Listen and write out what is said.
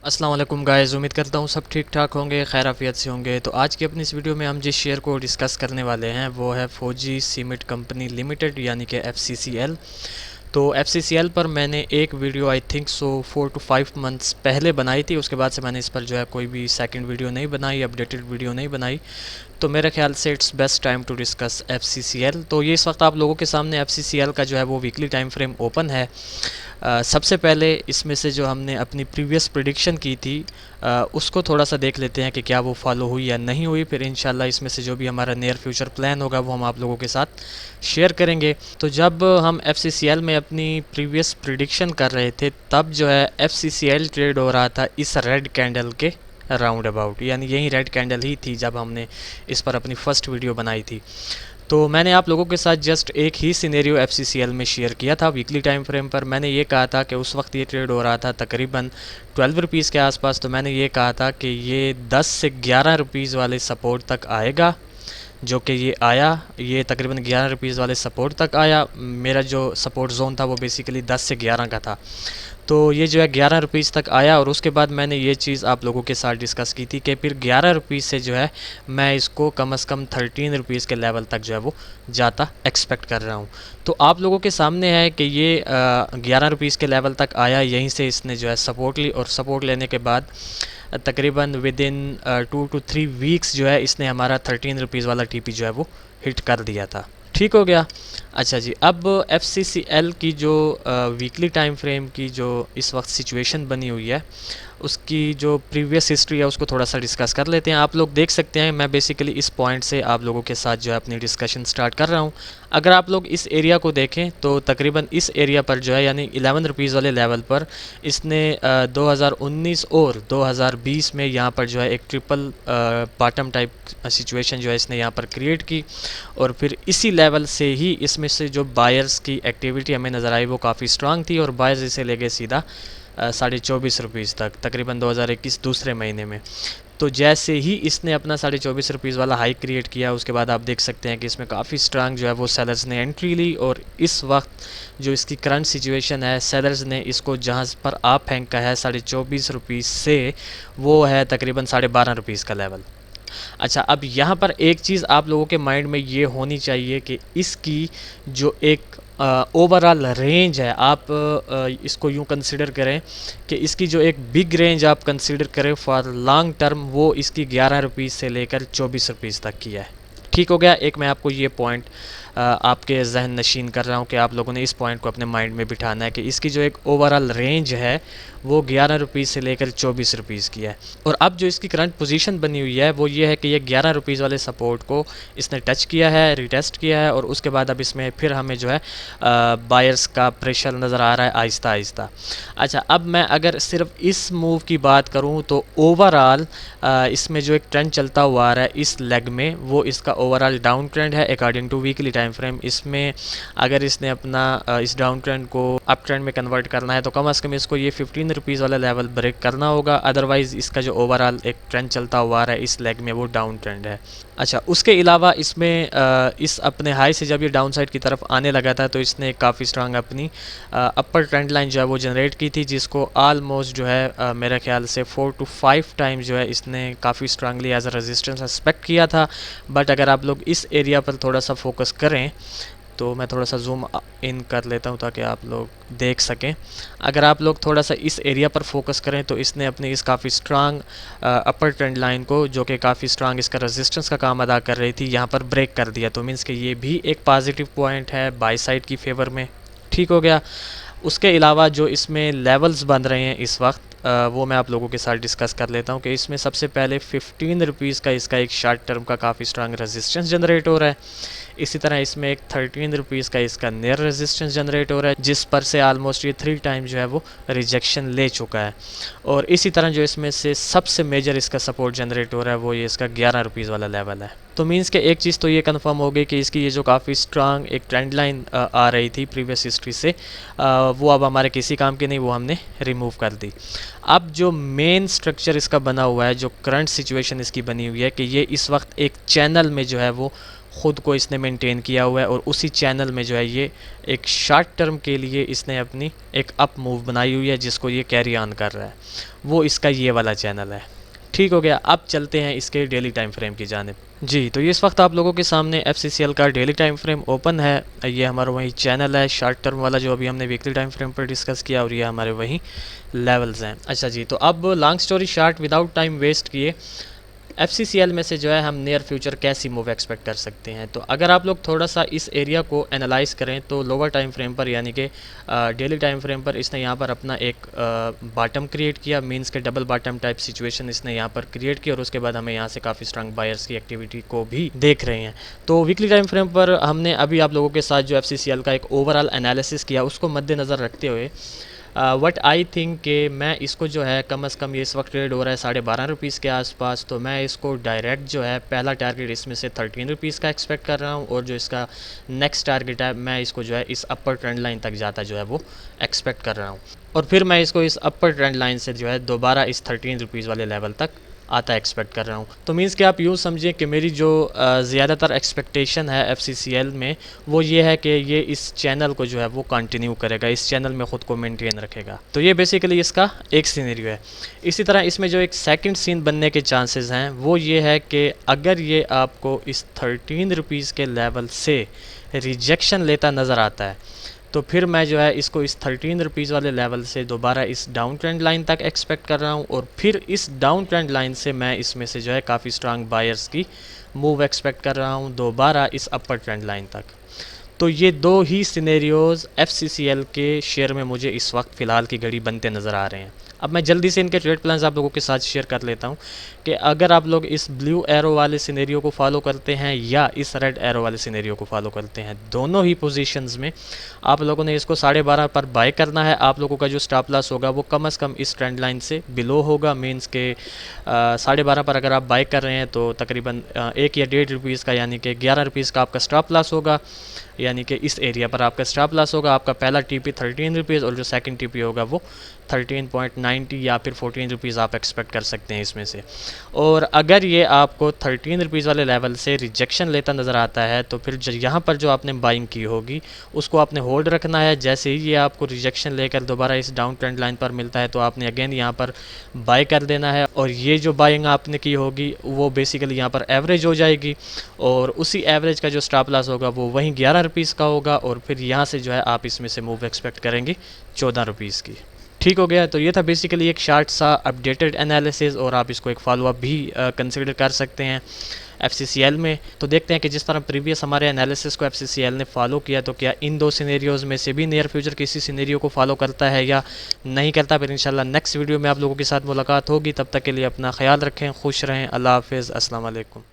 अस्सलाम वालेकुम गाइस, उम्मीद करता हूँ सब ठीक ठाक होंगे, खैर आफियत से होंगे। तो आज की अपनी इस वीडियो में हम जिस शेयर को डिस्कस करने वाले हैं वो है फौजी सीमेंट कंपनी लिमिटेड यानी कि FCCL। तो FCCL पर मैंने एक video I think so 4 to 5 months पहले बनाई थी। उसके बाद से मैंने इस पर जो है कोई भी सेकंड वीडियो नहीं बनाई, अपडेटेड वीडियो नहीं बनाई। तो मेरे ख्याल से it's best time to discuss FCCL। तो ये इस वक्त आप लोगों के सामने FCCL का जो है वो वीकली टाइम फ्रेम ओपन है। सबसे पहले इसमें से जो हमने अपनी प्रीवियस प्रिडिक्शन की थी उसको थोड़ा सा देख लेते हैं कि क्या वो फॉलो हुई या नहीं हुई। फिर इंशाल्लाह इसमें से जो भी हमारा नियर फ्यूचर प्लान होगा वो हम आप लोगों के साथ शेयर करेंगे। तो जब हम FCCL में अपनी प्रीवियस प्रिडिक्शन कर रहे थे तब जो है FCCL ट्रेड हो रहा था इस रेड कैंडल के राउंड अबाउट, यानी यही रेड कैंडल ही थी जब हमने इस पर अपनी फर्स्ट वीडियो बनाई थी। तो मैंने आप लोगों के साथ जस्ट एक ही सिनेरियो FCCL में शेयर किया था वीकली टाइम फ्रेम पर। मैंने ये कहा था कि उस वक्त ये ट्रेड हो रहा था तकरीबन 12 रुपीज़ के आसपास। तो मैंने ये कहा था कि ये 10 से 11 रुपीज़ वाले सपोर्ट तक आएगा, जो कि ये आया। ये तकरीबन 11 रुपीज़ वाले सपोर्ट तक आया। मेरा जो सपोर्ट जोन था वो बेसिकली 10 से 11 का था। तो ये जो है 11 रुपीज़ तक आया और उसके बाद मैंने ये चीज़ आप लोगों के साथ डिस्कस की थी कि फिर 11 रुपीज़ से जो है मैं इसको कम से कम 13 रुपीज़ के लेवल तक जो है वो जाता एक्सपेक्ट कर रहा हूँ। तो आप लोगों के सामने है कि ये 11 रुपीज़ के लेवल तक आया, यहीं से इसने जो है सपोर्ट ली और सपोर्ट लेने के बाद तकरीबन विद इन 2 to 3 वीक्स जो है इसने हमारा 13 रुपीज़ वाला TP जो है वो हिट कर दिया था। ठीक हो गया। अच्छा जी, अब FCCL की जो वीकली टाइम फ्रेम की जो इस वक्त सिचुएशन बनी हुई है उसकी जो प्रीवियस हिस्ट्री है उसको थोड़ा सा डिस्कस कर लेते हैं। आप लोग देख सकते हैं मैं बेसिकली इस पॉइंट से आप लोगों के साथ जो है अपनी डिस्कशन स्टार्ट कर रहा हूँ। अगर आप लोग इस एरिया को देखें तो तकरीबन इस एरिया पर जो है यानी 11 रुपीज़ वाले लेवल पर इसने 2019 और 2020 में यहाँ पर जो है एक ट्रिपल बॉटम टाइप सिचुएशन जो है इसने यहाँ पर क्रिएट की और फिर इसी लेवल से ही इसमें से जो बायर्स की एक्टिविटी हमें नज़र आई वो काफ़ी स्ट्रांग थी और बायर्स इसे ले गए सीधा 24.5 रुपीज़ तक तकरीबन 2021 दूसरे महीने में। तो जैसे ही इसने अपना 24.5 रुपीज़ वाला हाई क्रिएट किया उसके बाद आप देख सकते हैं कि इसमें काफ़ी स्ट्रांग जो है वो सेलर्स ने एंट्री ली और इस वक्त जो इसकी करंट सिचुएशन है सेलर्स ने इसको जहाँ पर आप फेंका है 24.5 रुपीज़ से वो है तकरीबन 12.5 रुपीज़ का लेवल। अच्छा, अब यहाँ पर एक चीज़ आप लोगों के माइंड में ये होनी चाहिए कि इसकी जो एक ओवरऑल रेंज है आप इसको यूँ कंसिडर करें कि इसकी जो एक बिग रेंज आप कंसिडर करें फॉर लॉन्ग टर्म वो इसकी 11 रुपीज़ से लेकर 24 रुपीज़ तक की है। ठीक हो गया। एक मैं आपको ये पॉइंट आपके जहन नशीन कर रहा हूँ कि आप लोगों ने इस पॉइंट को अपने माइंड में बिठाना है कि इसकी जो एक ओवरऑल रेंज है वो 11 रुपीज़ से लेकर 24 रुपीज़ की है। और अब जो इसकी करंट पोजीशन बनी हुई है वो ये है कि ये 11 रुपीज़ वाले सपोर्ट को इसने टच किया है, रिटेस्ट किया है और उसके बाद अब इसमें फिर हमें जो है बायर्स का प्रेशर नज़र आ रहा है आहिस्ता आहिस्ता। अच्छा, अब मैं अगर सिर्फ इस मूव की बात करूँ तो ओवरऑल इसमें जो एक ट्रेंड चलता हुआ आ रहा है इस लेग में वो इसका ओवरऑल डाउन ट्रेंड है according to weekly time frame. इसमें अगर इसने अपना इस डाउन ट्रेंड को अप ट्रेंड में कन्वर्ट करना है तो कम से कम इसको ये 15 रुपीज़ वाला लेवल ब्रेक करना होगा, अदरवाइज़ इसका जो ओवरऑल एक ट्रेंड चलता हुआ आ रहा है इस लेग में वो डाउन ट्रेंड है। अच्छा, उसके अलावा इसमें इस अपने हाई से जब ये डाउन साइड की तरफ आने लगा था तो इसने काफ़ी स्ट्रांग अपनी अपर ट्रेंड लाइन जो है वो जनरेट की थी जिसको आलमोस्ट जो है मेरे ख्याल से 4 to 5 टाइम्स जो है इसने काफ़ी strongly as a resistance expect किया था। बट अगर आप लोग इस एरिया पर थोड़ा सा फोकस करें तो मैं थोड़ा सा जूम इन कर लेता हूँ ताकि आप लोग देख सकें। अगर आप लोग थोड़ा सा इस एरिया पर फोकस करें तो इसने अपनी इस काफ़ी स्ट्रांग अपर ट्रेंड लाइन को जो कि काफ़ी स्ट्रांग इसका रेजिस्टेंस का काम अदा कर रही थी यहाँ पर ब्रेक कर दिया। तो मीन्स कि ये भी एक पॉजिटिव पॉइंट है बाई साइड की फेवर में। ठीक हो गया। उसके अलावा जो इसमें लेवल्स बन रहे हैं इस वक्त वो मैं आप लोगों के साथ डिस्कस कर लेता हूँ कि इसमें सबसे पहले 15 रुपीज़ का इसका एक शॉर्ट टर्म का काफ़ी स्ट्रांग रेजिस्टेंस जनरेट हो रहा है। इसी तरह इसमें एक 13 रुपीज़ का इसका नियर रेजिस्टेंस जनरेट हो रहा है जिस पर से आलमोस्ट ये 3 टाइम जो है वो रिजेक्शन ले चुका है। और इसी तरह जो इसमें से सबसे मेजर इसका सपोर्ट जनरेट हो रहा है वो ये इसका 11 रुपीज़ वाला लेवल है। तो मीन्स के एक चीज़ तो ये कंफर्म हो गई कि इसकी ये जो काफ़ी स्ट्रांग एक ट्रेंड लाइन आ रही थी प्रीवियस हिस्ट्री से वो अब हमारे किसी काम की नहीं, वो हमने रिमूव कर दी। अब जो मेन स्ट्रक्चर इसका बना हुआ है, जो करंट सिचुएशन इसकी बनी हुई है कि ये इस वक्त एक चैनल में जो है वो ख़ुद को इसने मेंटेन किया हुआ है और उसी चैनल में जो है ये एक शॉर्ट टर्म के लिए इसने अपनी एक अप मूव बनाई हुई है जिसको ये कैरी ऑन कर रहा है, वो इसका ये वाला चैनल है। ठीक हो गया। अब चलते हैं इसके डेली टाइम फ्रेम की जानिब। जी, तो ये इस वक्त आप लोगों के सामने FCCL का डेली टाइम फ्रेम ओपन है। ये हमारा वही चैनल है शॉर्ट टर्म वाला जो अभी हमने वीकली टाइम फ्रेम पर डिस्कस किया, और ये हमारे वही लेवल्स हैं। अच्छा जी, तो अब long story short without time waste किए FCCL में से जो है हम नियर फ्यूचर कैसी मूव एक्सपेक्ट कर सकते हैं। तो अगर आप लोग थोड़ा सा इस एरिया को एनालाइज करें तो लोअर टाइम फ्रेम पर यानी कि डेली टाइम फ्रेम पर इसने यहाँ पर अपना एक बॉटम क्रिएट किया, मींस के डबल बॉटम टाइप सिचुएशन इसने यहाँ पर क्रिएट की, और उसके बाद हमें यहाँ से काफ़ी स्ट्रांग बायर्स की एक्टिविटी को भी देख रहे हैं। तो वीकली टाइम फ्रेम पर हमने अभी आप लोगों के साथ जो FCCL का एक ओवरऑल एनालिसिस किया, उसको मद्देनज़र रखते हुए वट आई थिंक कि मैं इसको जो है कम से कम ये इस वक्त ट्रेड हो रहा है 12.5 रुपीज़ के आसपास, तो मैं इसको डायरेक्ट जो है पहला टारगेट इसमें से 13 रुपीज़ का एक्सपेक्ट कर रहा हूँ, और जो इसका नेक्स्ट टारगेट है मैं इसको जो है इस अपर ट्रेंड लाइन तक जाता जो है वो एक्सपेक्ट कर रहा हूँ, और फिर मैं इसको इस अपर ट्रेंड लाइन से जो है दोबारा इस 13 रुपीज़ वाले लेवल तक आता एक्सपेक्ट कर रहा हूँ। तो मीन्स कि आप यूँ समझें कि मेरी जो ज़्यादातर एक्सपेक्टेशन है FCCL में वो ये है कि ये इस चैनल को जो है वो कंटिन्यू करेगा, इस चैनल में ख़ुद को मेंटेन रखेगा। तो ये बेसिकली इसका एक सीनरियो है। इसी तरह इसमें जो एक सेकंड सीन बनने के चांसेस हैं वो ये है कि अगर ये आपको इस 13 रुपीज़ के लेवल से रिजेक्शन लेता नज़र आता है तो फिर मैं जो है इसको इस 13 रुपीज़ वाले लेवल से दोबारा इस डाउन ट्रेंड लाइन तक एक्सपेक्ट कर रहा हूँ, और फिर इस डाउन ट्रेंड लाइन से मैं इसमें से जो है काफ़ी स्ट्रांग बायर्स की मूव एक्सपेक्ट कर रहा हूँ दोबारा इस अपर ट्रेंड लाइन तक। तो ये दो ही सिनेरियोज़ FCCL के शेयर में मुझे इस वक्त फ़िलहाल की घड़ी बनते नज़र आ रहे हैं। अब मैं जल्दी से इनके ट्रेड प्लान्स आप लोगों के साथ शेयर कर लेता हूं कि अगर आप लोग इस ब्लू एरो वाले सिनेरियो को फॉलो करते हैं या इस रेड एरो वाले सिनेरियो को फॉलो करते हैं, दोनों ही पोजीशंस में आप लोगों ने इसको 12.5 पर बाय करना है। आप लोगों का जो स्टॉप लॉस होगा वो कम से कम इस ट्रेंड लाइन से बिलो होगा, मींस के 12.5 पर अगर आप बाय कर रहे हैं तो तकरीबन 1 या 1.5 रुपीज़ का यानी कि 11 रुपीज़ का आपका स्टॉप लॉस होगा, यानी कि इस एरिया पर आपका स्टॉप लॉस होगा। आपका पहला TP 13 रुपीज़ और जो सेकंड TP होगा वो 13.90 या फिर 14 रुपीज़ आप एक्सपेक्ट कर सकते हैं इसमें से। और अगर ये आपको 13 रुपीज़ वाले लेवल से रिजेक्शन लेता नज़र आता है तो फिर यहाँ पर जो आपने बाइंग की होगी उसको आपने होल्ड रखना है। जैसे ही ये आपको रिजेक्शन लेकर दोबारा इस डाउन ट्रेंड लाइन पर मिलता है तो आपने अगेन यहाँ पर बाय कर देना है, और ये जो बाइंग आपने की होगी वो बेसिकली यहाँ पर एवरेज हो जाएगी, और उसी एवरेज का जो स्टॉप लॉस होगा वो वहीं 11 रुपीज़ का होगा, और फिर यहाँ से जो है आप इसमें से मूव एक्सपेक्ट करेंगे 14 रुपीज़ की। ठीक हो गया। तो ये था बेसिकली एक शार्ट सा अपडेटेड एनालिसिस, और आप इसको एक फॉलोअप भी कंसिडर कर सकते हैं FCCL में। तो देखते हैं कि जिस तरह प्रीवियस हमारे एनालिसिस को FCCL ने फॉलो किया तो क्या इन दो सिनेरियोज़ में से भी नियर फ्यूचर किसी सिनेरियो को फॉलो करता है या नहीं करता। फिर इंशाल्लाह नेक्स्ट वीडियो में आप लोगों के साथ मुलाकात होगी। तब तक के लिए अपना ख्याल रखें, खुश रहें, अल्लाह हाफिज़, अस्सलाम वालेकुम।